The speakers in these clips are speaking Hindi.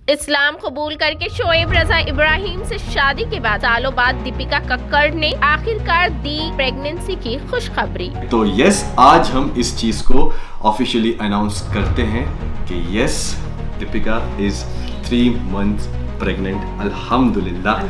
इस्लाम कबूल करके शोएब रजा इब्राहिम से शादी के बाद सालों बाद दीपिका कक्कड़ ने आखिरकार दी प्रेगनेंसी की खुशखबरी। तो यस, आज हम इस चीज को ऑफिशियली अनाउंस करते हैं कि yes, Deepika is 3 months pregnant, अल्हम्दुलिल्लाह।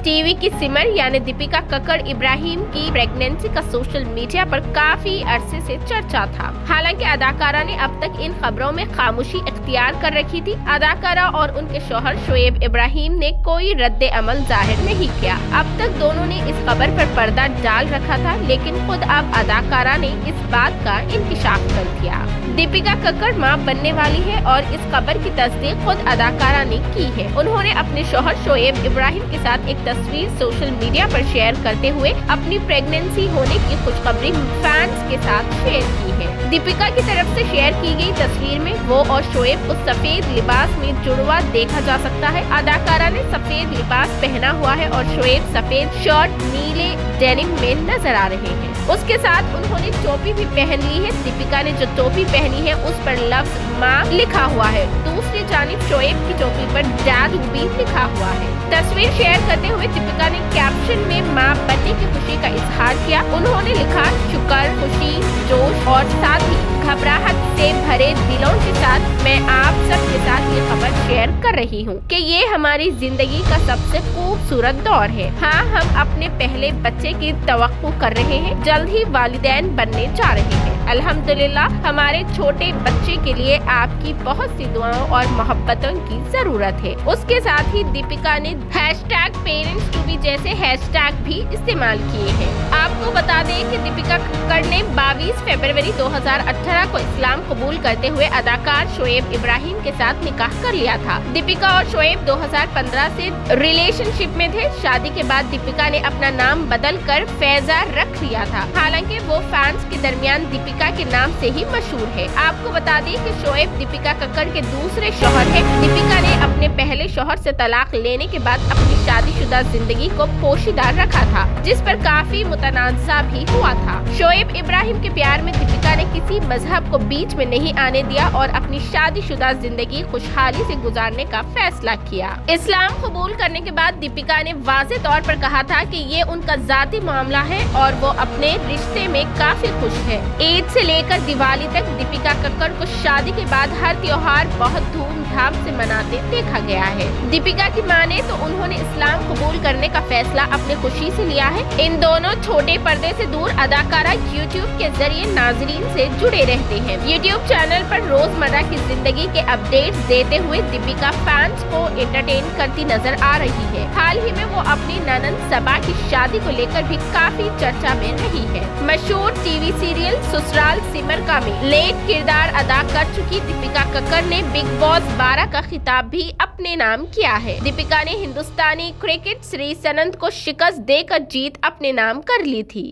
टीवी की सिमर यानी दीपिका कक्कड़ इब्राहिम की प्रेगनेंसी का सोशल मीडिया पर काफी अरसे से चर्चा था। हालांकि अदाकारा ने अब तक इन खबरों में खामोशी इख्तियार कर रखी थी। अदाकारा और उनके शौहर शोएब इब्राहिम ने कोई रद्द अमल जाहिर नहीं किया। अब तक दोनों ने इस खबर पर पर्दा डाल रखा था, लेकिन खुद अब अदाकारा ने इस बात का इंकिशाफ कर दिया। दीपिका कक्कड़ मां बनने वाली है और इस खबर की तस्दीक खुद अदाकारा ने की है। उन्होंने अपने शौहर शोएब इब्राहिम के साथ एक तस्वीर सोशल मीडिया पर शेयर करते हुए अपनी प्रेगनेंसी होने की खुशखबरी फैंस के साथ शेयर की है। दीपिका की तरफ से शेयर की गई तस्वीर में वो और शोएब को सफेद लिबास में जुड़वा देखा जा सकता है। अदाकारा ने सफेद लिबास पहना हुआ है और शोएब सफेद शर्ट नीले डेनिम में नजर आ रहे हैं। उसके साथ उन्होंने टोपी भी पहन ली है। दीपिका ने जो टोपी पहनी है उस पर लफ्ज माँ लिखा हुआ है। दूसरी जानिब शोएब की टोपी पर डैड भी लिखा हुआ है। तस्वीर शेयर करते हुए दीपिका ने कैप्शन में माँ बनने की खुशी का इजहार किया। उन्होंने लिखा, शुक्र, खुशी, जोश और साथ ही घबराहट से भरे दिलों के साथ मैं आप सबके साथ ये खबर शेयर कर रही हूँ कि ये हमारी जिंदगी का सबसे खूबसूरत दौर है। हाँ, हम अपने पहले बच्चे की तवक्को कर रहे हैं। जल्द ही वालिदैन बनने जा रहे हैं। अल्हम्दुलिल्लाह, हमारे छोटे बच्चे के लिए आपकी बहुत सी दुआओं और मोहब्बतों की जरूरत है। उसके साथ ही दीपिका ने #ParentsToBe जैसे हैशटैग भी इस्तेमाल किए हैं। आपको बता दें कि दीपिका कक्कड़ ने 22 फरवरी 2018 को इस्लाम कबूल करते हुए अदाकार शोएब इब्राहिम के साथ निकाह कर लिया था। दीपिका और शोएब 2015 से रिलेशनशिप में थे। शादी के बाद दीपिका ने अपना नाम बदल कर फैजा रख लिया था। हालांकि वो फैंस के दरमियान दीपिका के नाम से ही मशहूर है। आपको बता दें कि शोएब दीपिका कक्कड़ के दूसरे शौहर है। दीपिका ने अपने पहले शौहर से तलाक लेने के बाद अपनी शादीशुदा जिंदगी को पोशीदा रखा था, जिस पर काफी मुतनाज़ा भी हुआ था। शोएब इब्राहिम के प्यार में दीपिका ने किसी मजहब को बीच में नहीं आने दिया और अपनी शादीशुदा जिंदगी खुशहाली से गुजारने का फैसला किया। इस्लाम कबूल करने के बाद दीपिका ने वाज़ेह तौर पर कहा था कि ये उनका जाती मामला है और वो अपने रिश्ते में काफी खुश है। ईद से लेकर दिवाली तक दीपिका कक्कड़ को शादी के बाद हर त्योहार बहुत धूमधाम से मनाते देखा गया है। दीपिका की माने तो उन्होंने इस्लाम कबूल करने का फैसला अपनी खुशी से लिया है। इन दोनों छोटे पर्दे से दूर अदाकारा यूट्यूब के जरिए नाजरीन से जुड़े रहते हैं। यूट्यूब चैनल पर रोजमर्रा की जिंदगी के अपडेट्स देते हुए दीपिका फैंस को एंटरटेन करती नजर आ रही है। हाल ही में वो अपनी ननंद सबा की शादी को लेकर भी काफी चर्चा में रही है। मशहूर टीवी सीरियल ससुराल सिमर का में लेड किरदार अदा कर चुकी दीपिका कक्कड़ ने बिग बॉस 12 का खिताब भी अपने नाम किया है। दीपिका ने हिंदुस्तानी क्रिकेट श्री सनंद को शिकस्त देकर जीत अपने नाम कर ली थी।